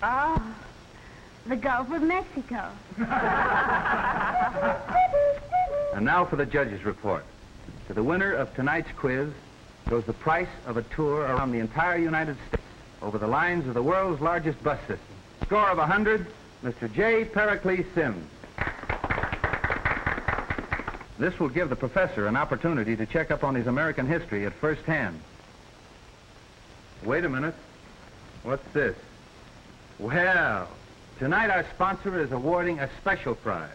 Oh, the Gulf of Mexico. And now for the judge's report. To the winner of tonight's quiz goes the price of a tour around the entire United States over the lines of the world's largest bus system. Score of 100, Mr. J. Pericles Sims. This will give the professor an opportunity to check up on his American history at first hand. Wait a minute. What's this? Well, tonight our sponsor is awarding a special prize.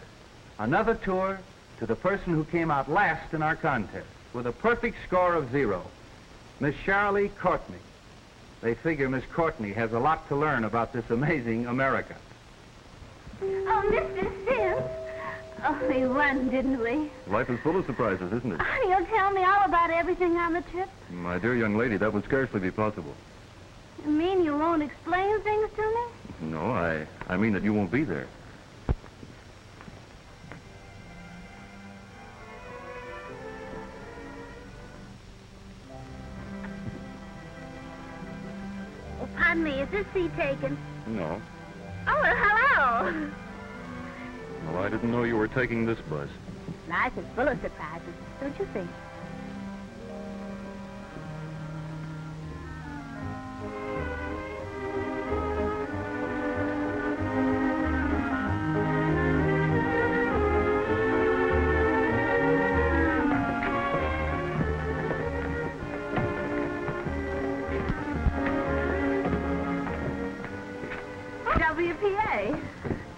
Another tour to the person who came out last in our contest with a perfect score of 0, Miss Shirley Courtney. They figure Miss Courtney has a lot to learn about this amazing America. Oh, Mr. Sims. Oh, we won, didn't we? Life is full of surprises, isn't it? Oh, you'll tell me all about everything on the trip? My dear young lady, that would scarcely be possible. You mean you won't explain things to me? No, I mean that you won't be there. Oh, pardon me, is this seat taken? No. Oh, well, hello. Well, I didn't know you were taking this bus. Life is full of surprises, don't you think? WPA.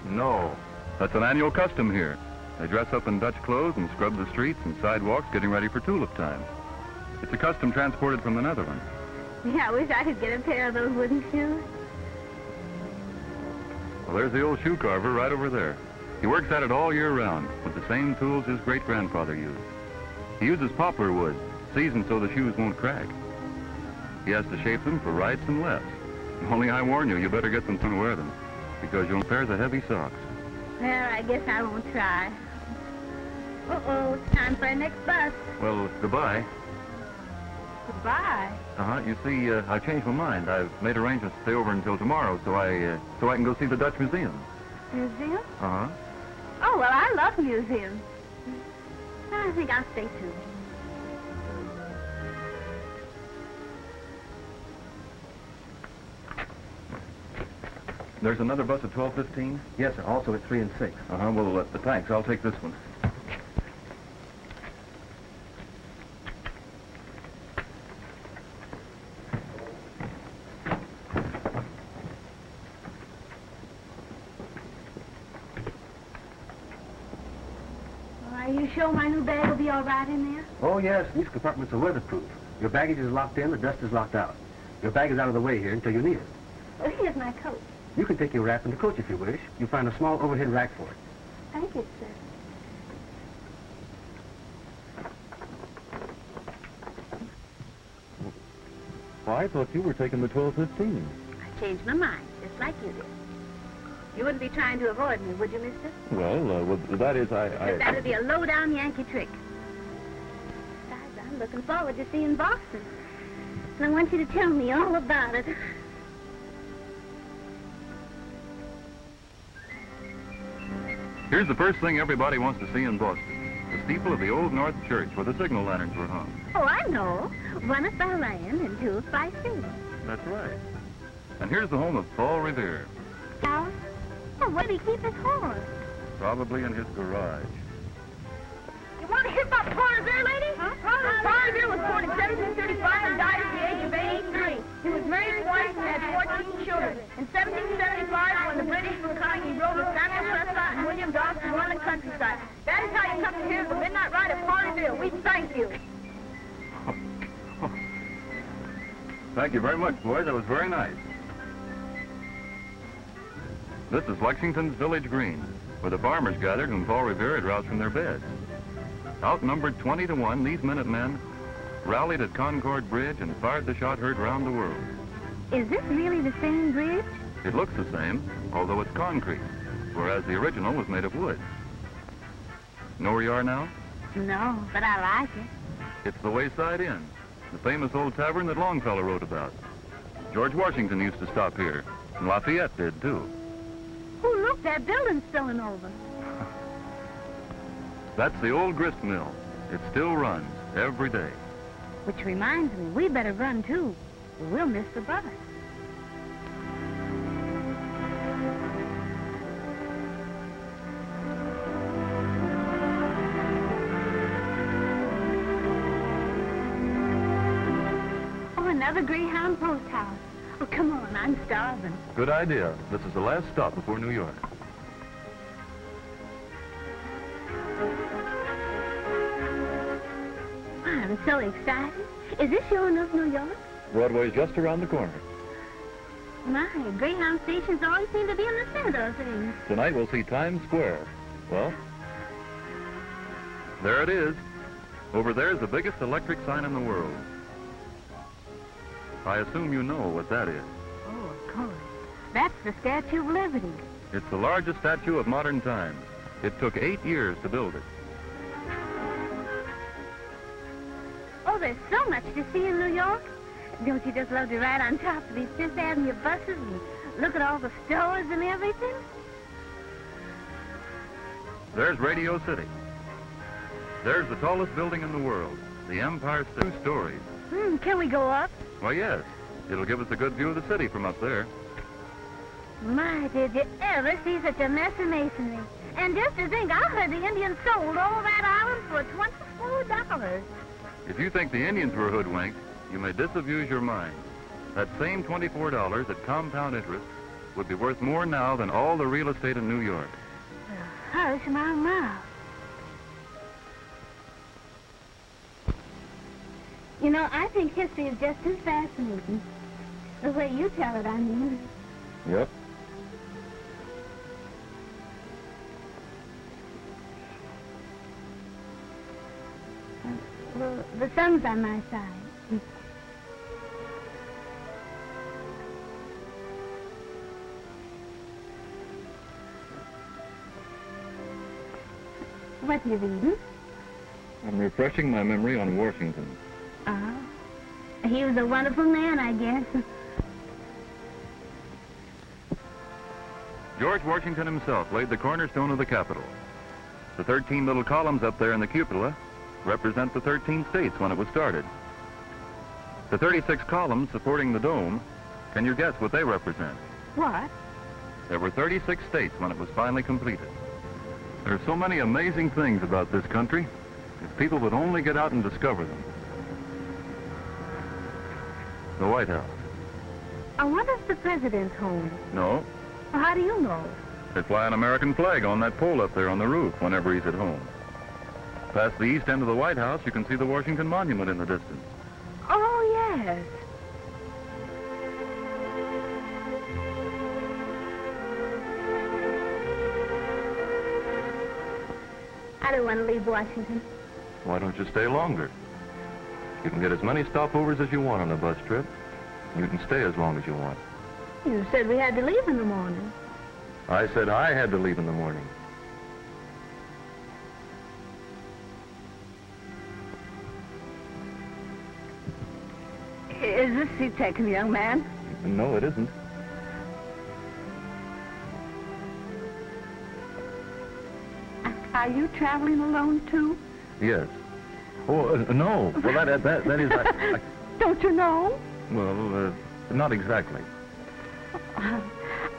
No. That's an annual custom here. They dress up in Dutch clothes and scrub the streets and sidewalks getting ready for tulip time. It's a custom transported from the Netherlands. Yeah, I wish I could get a pair of those wooden shoes. Well, there's the old shoe carver right over there. He works at it all year round with the same tools his great-grandfather used. He uses poplar wood, seasoned so the shoes won't crack. He has to shape them for rights and lefts. Only I warn you, you better get them to wear them, because you'll pair the heavy socks. Well, I guess I won't try. Uh-oh, it's time for our next bus. Well, goodbye. Goodbye. You see, I've changed my mind. I've made arrangements to stay over until tomorrow so I can go see the Dutch Museum. Museum? Uh-huh. Oh, well, I love museums. I think I'll stay too. There's another bus at 12:15? Yes, sir. Also at 3 and 6. Uh-huh. Well, thanks. I'll take this one. Are you sure my new bag will be all right in there? Oh, yes. These compartments are weatherproof. Your baggage is locked in, the dust is locked out. Your bag is out of the way here until you need it. Well, here's my coat. You can take your wrap in the coach if you wish. You'll find a small overhead rack for it. Thank you, sir. Well, I thought you were taking the 12:15. I changed my mind, just like you did. You wouldn't be trying to avoid me, would you, mister? Well, that is, That'd be a low-down Yankee trick. Besides, I'm looking forward to seeing Boston. And I want you to tell me all about it. Here's the first thing everybody wants to see in Boston. The steeple of the Old North Church where the signal lanterns were hung. Oh, I know. One is by land and two is by sea. That's right. And here's the home of Paul Revere. How? Oh, where did he keep his horse? Probably in his garage. You want to hear about Paul Revere, lady? Huh? Paul Revere was born in 1735 and died at the age of 83. He was married twice and had 14 children. In 1775, when the British were coming, he rode with Samuel Prescott and William Doss to run the countryside. That is how you come to hear the Midnight Ride of Paul Revere. We thank you. Thank you very much, boys. That was very nice. This is Lexington's village green, where the farmers gathered when Paul Revere had roused from their beds. Outnumbered 20-1, these Minutemen rallied at Concord Bridge and fired the shot heard round the world. Is this really the same bridge? It looks the same, although it's concrete, whereas the original was made of wood. Know where you are now? No, but I like it. It's the Wayside Inn, the famous old tavern that Longfellow wrote about. George Washington used to stop here, And Lafayette did, too. Oh, look, that building's spilling over. That's the old grist mill. It still runs every day. Which reminds me, we better run, too. Or we'll miss the bus. Oh, another Greyhound post house. Oh, come on, I'm starving. Good idea. This is the last stop before New York. I'm so excited. Is this sure enough New York? Broadway's just around the corner. My, Greyhound stations always seem to be in the center of things. Tonight we'll see Times Square. Well, there it is. Over there's the biggest electric sign in the world. I assume you know what that is. Oh, of course. That's the Statue of Liberty. It's the largest statue of modern times. It took 8 years to build it. Oh, there's so much to see in New York. Don't you just love to ride on top of these Fifth Avenue buses and look at all the stores and everything? There's Radio City. There's the tallest building in the world, the Empire State. 2 stories. Can we go up? Why, yes. It'll give us a good view of the city from up there. My, did you ever see such a mess of masonry? And just to think, I heard the Indians sold all that island for $24. If you think the Indians were hoodwinked, you may disabuse your mind. That same $24 at compound interest would be worth more now than all the real estate in New York. Hush my mouth. You know, I think history is just as fascinating. The way you tell it, I mean. Yep. Well, the sun's on my side. What are you reading? I'm refreshing my memory on Washington. Oh. He was a wonderful man, I guess. George Washington himself laid the cornerstone of the Capitol. The 13 little columns up there in the cupola represent the 13 states when it was started. The 36 columns supporting the dome, can you guess what they represent? What? There were 36 states when it was finally completed. There are so many amazing things about this country, if people would only get out and discover them. The White House. I wonder if the president's home. No, Well, how do you know? they fly an American flag on that pole up there on the roof whenever he's at home. Past the east end of the White House, you can see the Washington Monument in the distance. Oh, yes. I don't want to leave Washington. Why don't you stay longer? You can get as many stopovers as you want on a bus trip. You can stay as long as you want. You said we had to leave in the morning. I said I had to leave in the morning. Is this seat taken, young man? No, it isn't. Are you traveling alone, too? Yes. Oh, no. Well, that is... Don't you know? well, not exactly.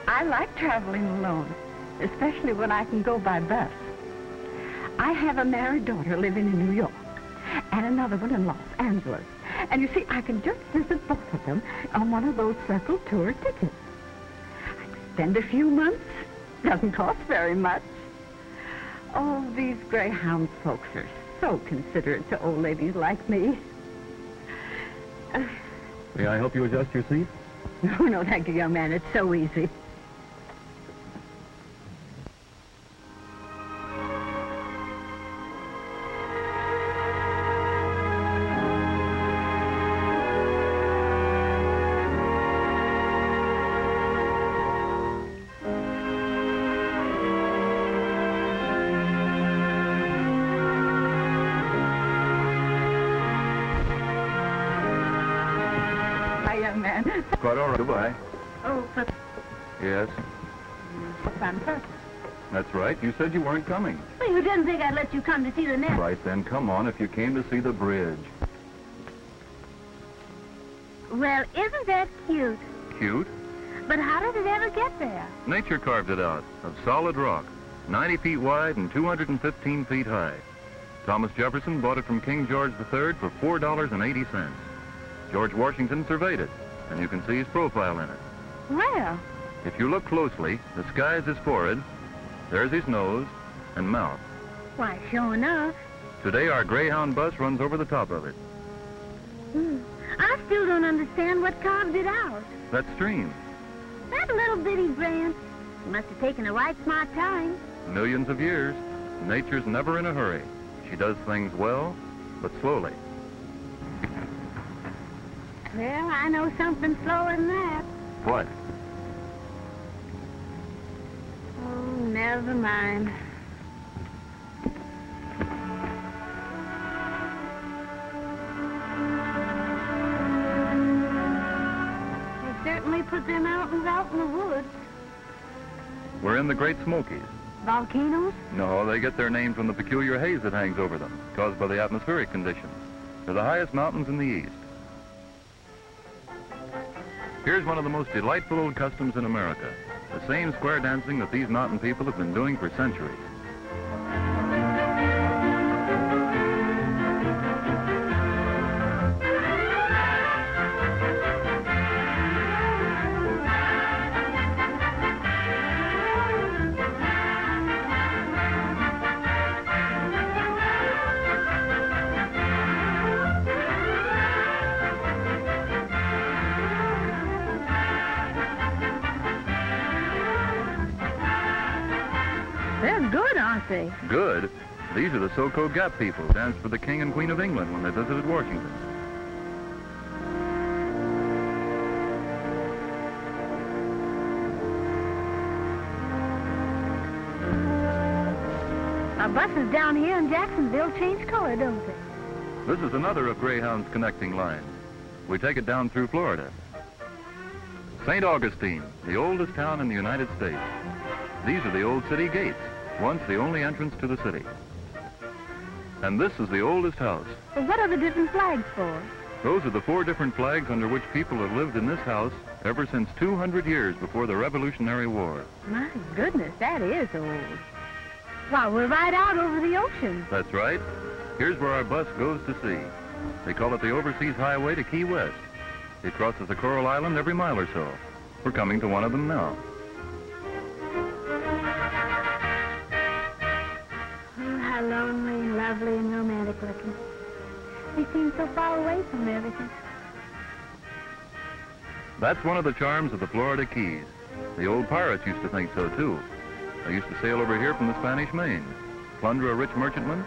I like traveling alone, especially when I can go by bus. I have a married daughter living in New York and another one in Los Angeles. And you see, I can just visit both of them on one of those circle tour tickets. I can spend a few months. Doesn't cost very much. Oh, these Greyhound folks are so considerate to old ladies like me. May I help you adjust your seat? No, thank you, young man. It's so easy. Quite all right. Goodbye. Oh, but Yes, On purpose. that's right. You said you weren't coming. Well, you didn't think I'd let you come to see the nest. Right then, come on if you came to see the bridge. Well, isn't that cute? Cute. But how did it ever get there? Nature carved it out of solid rock, 90 feet wide and 215 feet high. Thomas Jefferson bought it from King George III for $4.80. George Washington surveyed it, and you can see his profile in it. Well, If you look closely, the sky's his forehead, there's his nose and mouth. why, sure enough. Today, our Greyhound bus runs over the top of it. I still don't understand what carved it out. That stream, That little bitty branch must have taken a right smart time. millions of years. Nature's never in a hurry. She does things well, but slowly. Well, I know something slower than that. What? Oh, never mind. They certainly put their mountains out in the woods. We're in the Great Smokies. Volcanoes? No, they get their name from the peculiar haze that hangs over them, caused by the atmospheric conditions. They're the highest mountains in the east. Here's one of the most delightful old customs in America, the same square dancing that these mountain people have been doing for centuries. They're good, aren't they? Good. These are the so-called Gap people who danced for the King and Queen of England when they visited Washington. Our buses down here in Jacksonville change color, don't they? This is another of Greyhound's connecting lines. We take it down through Florida. St. Augustine, the oldest town in the United States. These are the old city gates, once the only entrance to the city. And this is the oldest house. Well, what are the different flags for? Those are the 4 different flags under which people have lived in this house ever since 200 years before the Revolutionary War. My goodness, that is old. Why, we're right out over the ocean. That's right. Here's where our bus goes to sea. They call it the Overseas Highway to Key West. It crosses a coral island every mile or so. We're coming to one of them now. Oh, how lonely, lovely, and romantic looking. They seem so far away from everything. That's one of the charms of the Florida Keys. The old pirates used to think so, too. They used to sail over here from the Spanish Main, plunder a rich merchantman,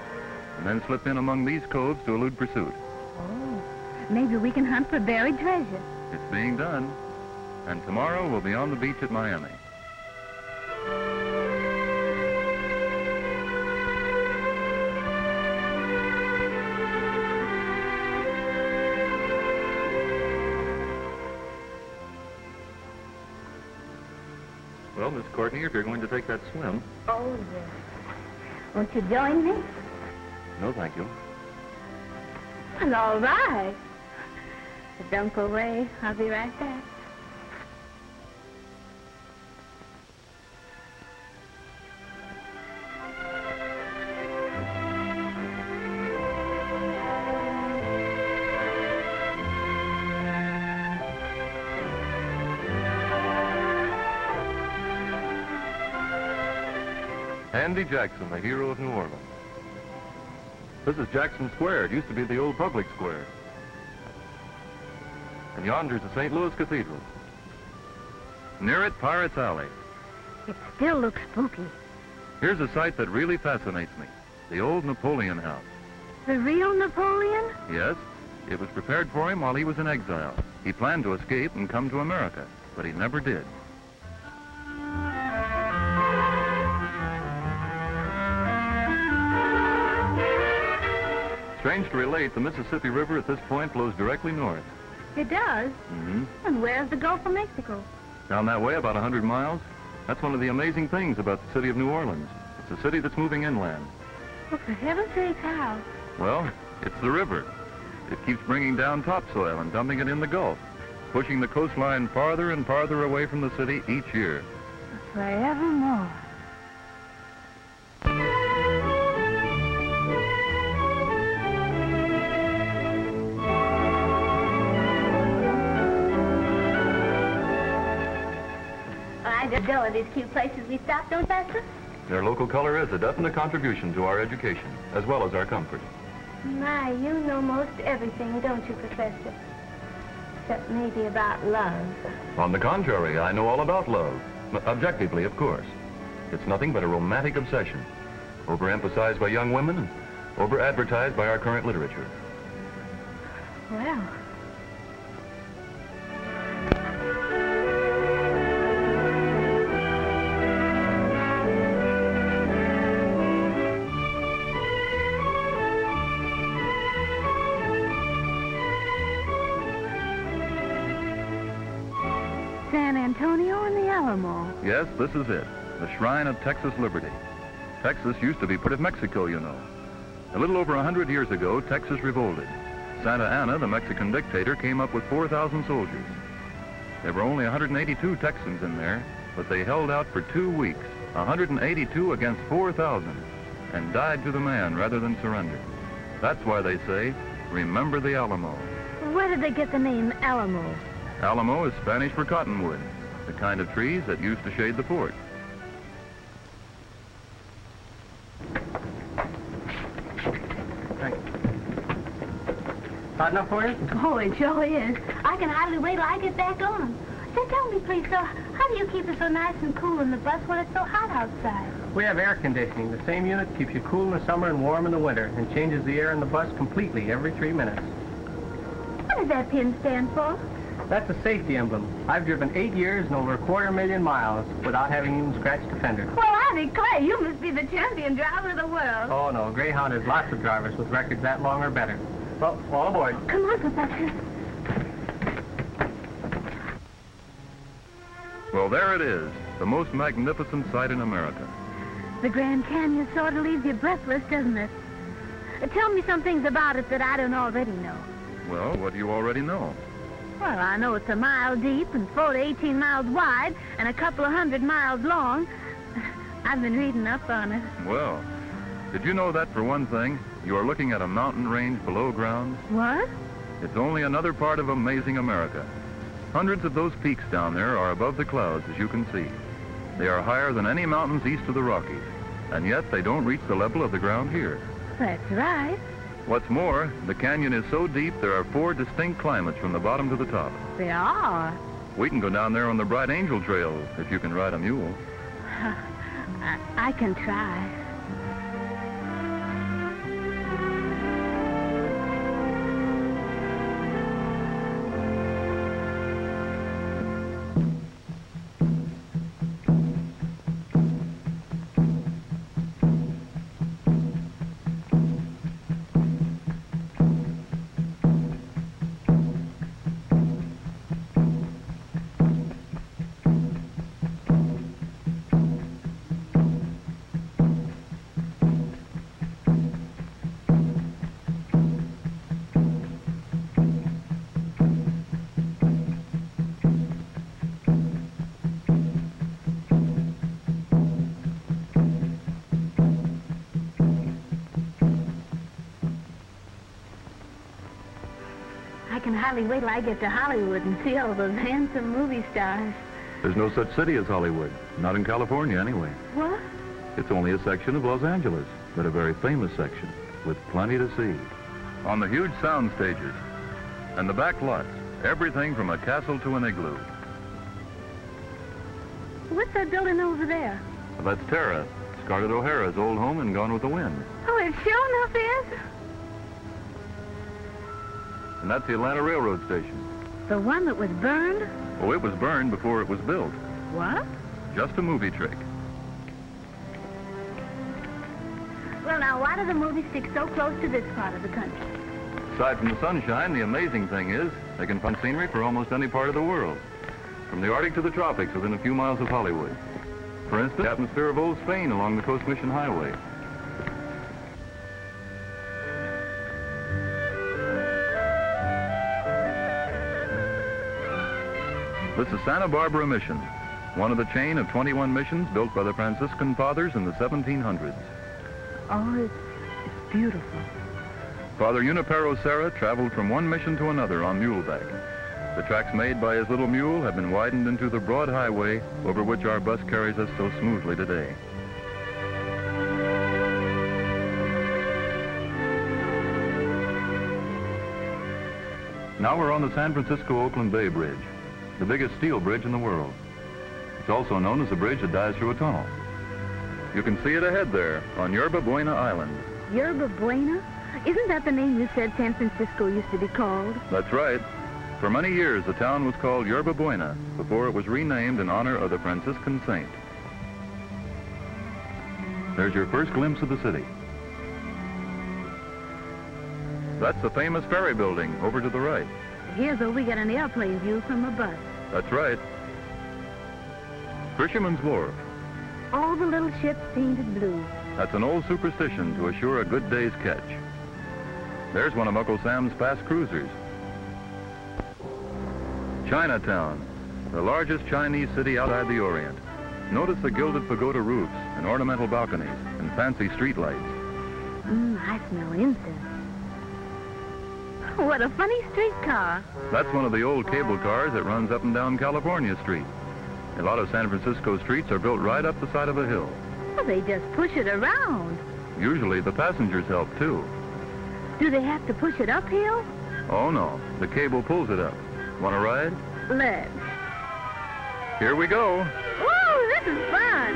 and then slip in among these coves to elude pursuit. Oh, maybe we can hunt for buried treasure. It's being done. And tomorrow we'll be on the beach at Miami. Well, Miss Courtney, if you're going to take that swim. Oh, yes. Won't you join me? No, thank you. Well, all right. But don't go away. I'll be right back. Andy Jackson, the hero of New Orleans. This is Jackson Square. It used to be the old public square. And yonder's the St. Louis Cathedral. Near it, Pirates Alley. It still looks spooky. Here's a sight that really fascinates me. The old Napoleon House. The real Napoleon? Yes, it was prepared for him while he was in exile. He planned to escape and come to America, but he never did. Strange to relate, the Mississippi River at this point flows directly north. It does. Mm-hmm. And where's the Gulf of Mexico? Down that way, about 100 miles, that's one of the amazing things about the city of New Orleans. It's a city that's moving inland. Well, for heaven's sake, how? Well, it's the river. It keeps bringing down topsoil and dumping it in the Gulf, pushing the coastline farther and farther away from the city each year. Forevermore. I just go in these cute places we stop, don't Buster? Their local color is a definite contribution to our education, as well as our comfort. My, you know most everything, don't you, Professor? Except maybe about love. On the contrary, I know all about love. Objectively, of course. It's nothing but a romantic obsession, overemphasized by young women and over-advertised by our current literature. Well... San Antonio and the Alamo. Yes, this is it. The shrine of Texas liberty. Texas used to be part of Mexico, you know. A little over 100 years ago, Texas revolted. Santa Anna, the Mexican dictator, came up with 4,000 soldiers. There were only 182 Texans in there, but they held out for 2 weeks, 182 against 4,000, and died to the man rather than surrender. That's why they say, remember the Alamo. Where did they get the name Alamo? Alamo is Spanish for cottonwood, the kind of trees that used to shade the fort. Thank you. Hot enough for you? Oh, it sure is. I can hardly wait till I get back on. Say, tell me, please, sir, how do you keep it so nice and cool in the bus when it's so hot outside? We have air conditioning. The same unit keeps you cool in the summer and warm in the winter and changes the air in the bus completely every 3 minutes. What does that pin stand for? That's a safety emblem. I've driven 8 years and over 250,000 miles without having even scratched a fender. Well, I declare, you must be the champion driver of the world. Oh, no. Greyhound has lots of drivers with records that long or better. Well, all aboard. Come on, Professor. Well, there it is, the most magnificent sight in America. The Grand Canyon sort of leaves you breathless, doesn't it? Tell me some things about it that I don't already know. Well, what do you already know? Well, I know it's a mile deep and full 18 miles wide and a couple of 100 miles long. I've been reading up on it. Well, did you know that, for one thing, you are looking at a mountain range below ground? What? It's only another part of amazing America. Hundreds of those peaks down there are above the clouds, as you can see. They are higher than any mountains east of the Rockies, and yet they don't reach the level of the ground here. That's right. What's more, the canyon is so deep there are 4 distinct climates from the bottom to the top. There are. We can go down there on the Bright Angel Trail if you can ride a mule. I can try. I can hardly wait till I get to Hollywood and see all those handsome movie stars. There's no such city as Hollywood. Not in California, anyway. What? It's only a section of Los Angeles, but a very famous section, with plenty to see. On the huge sound stages and the back lots, everything from a castle to an igloo. What's that building over there? Well, that's Terra, Scarlett O'Hara's old home in Gone with the Wind. Oh, it sure enough is. And that's the Atlanta Railroad Station. The one that was burned? Oh, it was burned before it was built. What? Just a movie trick. Well, now, why do the movies stick so close to this part of the country? Aside from the sunshine, the amazing thing is they can find scenery for almost any part of the world. from the Arctic to the tropics within a few miles of Hollywood. For instance, the atmosphere of Old Spain along the Coast Mission Highway. This is Santa Barbara Mission, one of the chain of 21 missions built by the Franciscan Fathers in the 1700s. Oh, it's beautiful. Father Junipero Serra traveled from one mission to another on muleback. The tracks made by his little mule have been widened into the broad highway over which our bus carries us so smoothly today. Now we're on the San Francisco-Oakland Bay Bridge, the biggest steel bridge in the world. It's also known as the bridge that dies through a tunnel. You can see it ahead there on Yerba Buena Island. Yerba Buena? Isn't that the name you said San Francisco used to be called? That's right. For many years, the town was called Yerba Buena before it was renamed in honor of the Franciscan saint. There's your first glimpse of the city. That's the famous ferry building over to the right. Here's where we get an airplane view from a bus. That's right. Fisherman's Wharf. All the little ships painted blue. That's an old superstition to assure a good day's catch. There's one of Uncle Sam's past cruisers. Chinatown, the largest Chinese city outside the Orient. Notice the gilded pagoda roofs and ornamental balconies and fancy streetlights. I smell incense. What a funny streetcar. That's one of the old cable cars that runs up and down California Street. A lot of San Francisco streets are built right up the side of a hill. Well, they just push it around. Usually the passengers help too. Do they have to push it uphill? Oh no, the cable pulls it up. Want to ride? Let's. Here we go. Woo, this is fun.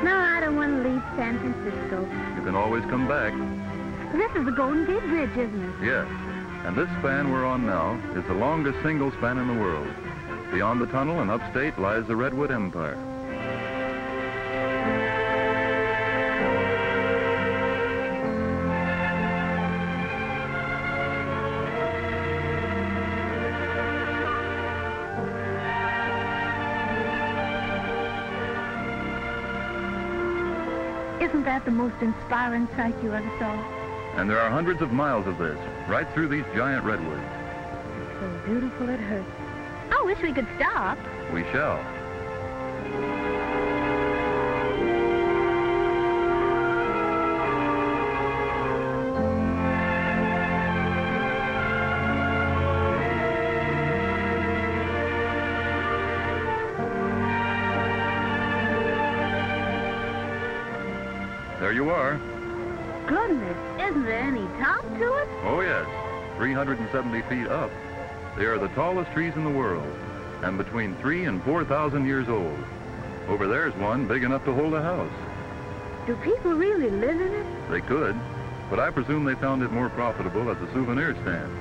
No, I don't want to leave San Francisco. You can always come back. This is the Golden Gate Bridge, isn't it? Yes. And this span we're on now is the longest single span in the world. Beyond the tunnel and upstate lies the Redwood Empire. Isn't that the most inspiring sight you ever saw? And there are hundreds of miles of this, right through these giant redwoods. So beautiful it hurts. I wish we could stop. We shall. There you are. Goodness, isn't there any top to it? Oh, yes. 370 feet up. They are the tallest trees in the world, and between 3,000 and 4,000 years old. Over there's one big enough to hold a house. Do people really live in it? They could, but I presume they found it more profitable as a souvenir stand.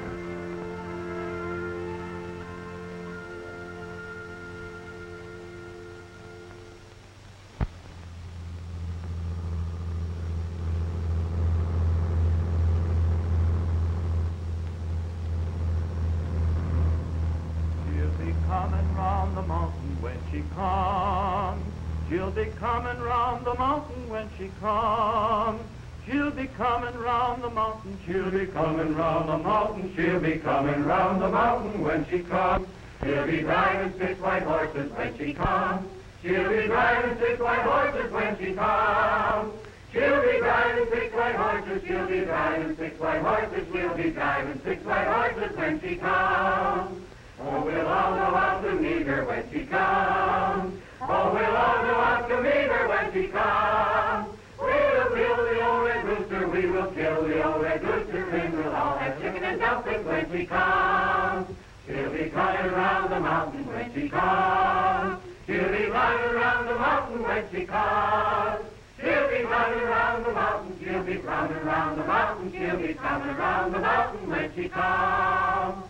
Coming round the mountain when she comes. She'll be coming round the mountain when she comes. She'll be coming round the mountain. She'll be coming round the mountain. She'll be coming round the mountain when she comes. She'll be driving 6 white horses when she comes. She'll be driving 6 white horses when she comes. She'll be driving 6 white horses. She'll be driving 6 white horses. She'll be driving 6 white horses when she comes. Oh, we'll all go out to meet her when she comes. Oh, we'll all go out to meet her when she comes. We'll kill the old red rooster, we will kill the old red rooster, and we'll all have chicken and dumplings when she comes. She'll be climbing around the mountain when she comes. She'll be climbing around the mountain when she comes. She'll be climbing around the mountain, she'll be climbing around the mountain, she'll be climbing around the mountain when she comes.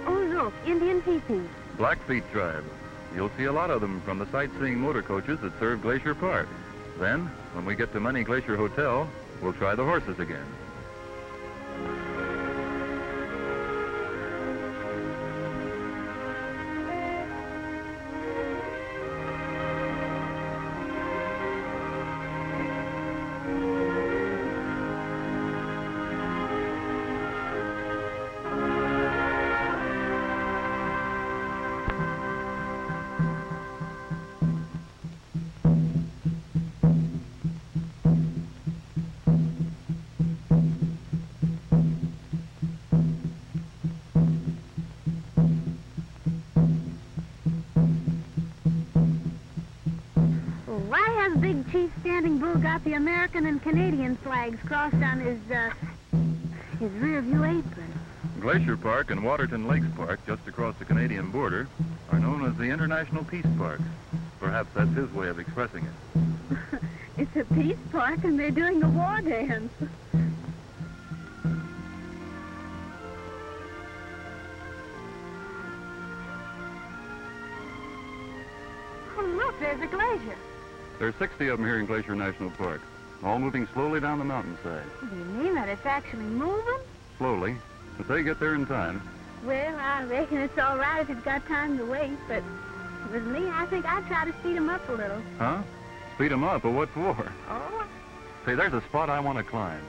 Oh, look, Indian teepees. Blackfeet tribe. You'll see a lot of them from the sightseeing motor coaches that serve Glacier Park. Then, when we get to Money Glacier Hotel, we'll try the horses again. Big Chief Standing Bull got the American and Canadian flags crossed on his rear view apron. Glacier Park and Waterton Lakes Park, just across the Canadian border, are known as the International Peace Parks. Perhaps that's his way of expressing it. It's a peace park and they're doing a war dance. Oh, look, there's a glacier. There's 60 of them here in Glacier National Park, all moving slowly down the mountainside. Do you mean that it's actually moving? Slowly, but they get there in time. Well, I reckon it's all right if it's got time to wait, but with me, I think I'd try to speed 'em up a little. Huh? Speed 'em up, but what for? Oh, Say, there's a spot I want to climb.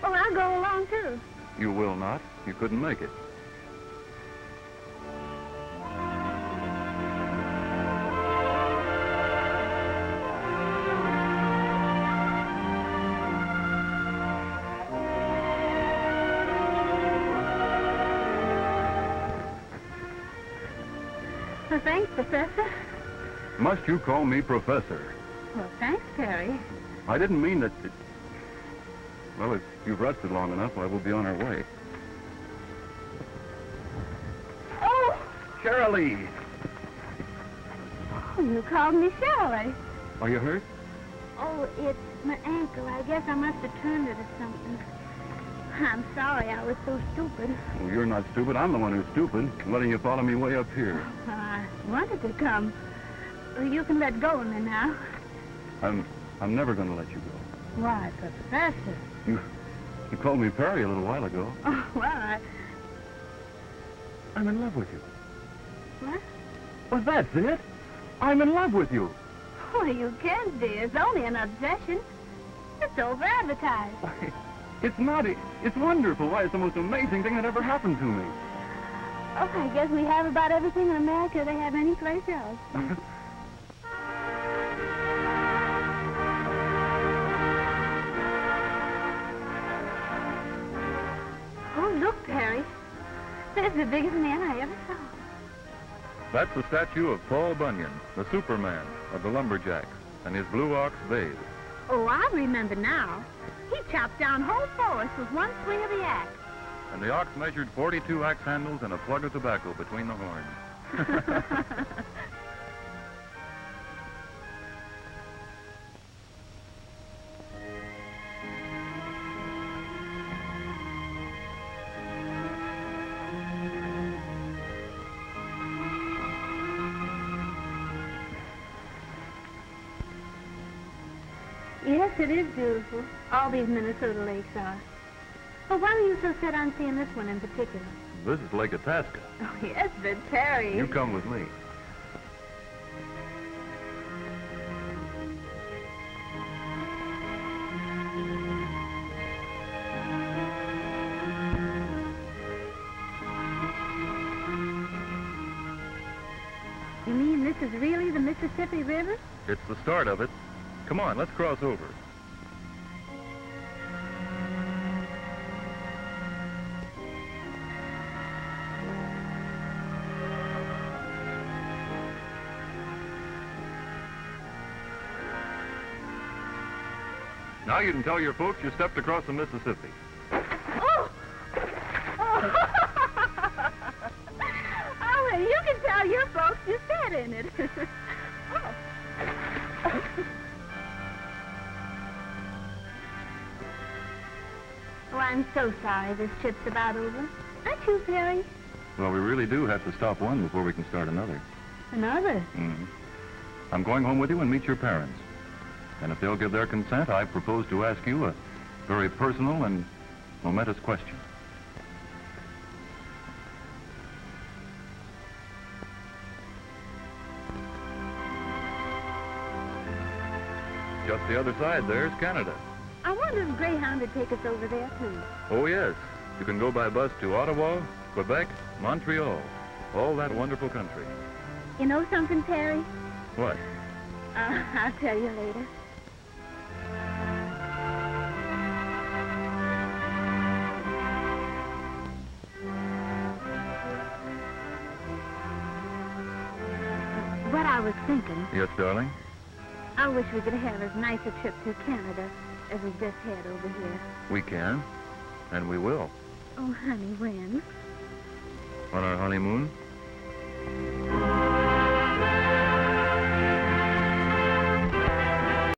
well, I'll go along, too. You will not. You couldn't make it. Well, thanks, Professor. Must you call me Professor? Well, thanks, Terry. I didn't mean that... Well, if you've rested long enough, I will be on our way. Oh! Shirley! Oh, you called me Shirley. Are you hurt? Oh, it's my ankle. I guess I must have turned it or something. I'm sorry I was so stupid. Well, you're not stupid. I'm the one who's stupid, letting you follow me way up here. Well, I wanted to come. Well, you can let go of me now. I'm never going to let you go. Why, Professor? You called me Perry a little while ago. Oh, well, I'm in love with you. What? Well, that's it. I'm in love with you. Oh, you can't be. It's only an obsession. It's over-advertised. It's not. It's wonderful. Why, it's the most amazing thing that ever happened to me. Oh, I guess we have about everything in America they have any place else. Oh, look, Perry. There's the biggest man I ever saw. That's the statue of Paul Bunyan, the Superman of the lumberjacks, and his blue ox babe. Oh, I remember now. He chopped down whole forests with one swing of the axe. And the ox measured 42 axe handles and a plug of tobacco between the horns. Yes, it is beautiful. All these Minnesota lakes are. Oh, why were you so set on seeing this one in particular? This is Lake Itasca. Oh, yes, but Terry... You come with me. You mean this is really the Mississippi River? It's the start of it. Come on, let's cross over. Now you can tell your folks you stepped across the Mississippi. Oh! Oh! Oh, well, you can tell your folks you sat in it. Oh. Oh, I'm so sorry this trip's about over. Aren't you, Perry? Well, we really do have to stop one before we can start another. Another? Mm-hmm. I'm going home with you and meet your parents. And if they'll give their consent, I propose to ask you a very personal and momentous question. Just the other side, there's Canada. I wonder if Greyhound would take us over there, too. Oh, yes. You can go by bus to Ottawa, Quebec, Montreal. All that wonderful country. You know something, Terry? What? I'll tell you later. What I was thinking, Yes, darling? I wish we could have as nice a trip to Canada as we just had over here. We can, and we will. Oh, honey, when? On our honeymoon,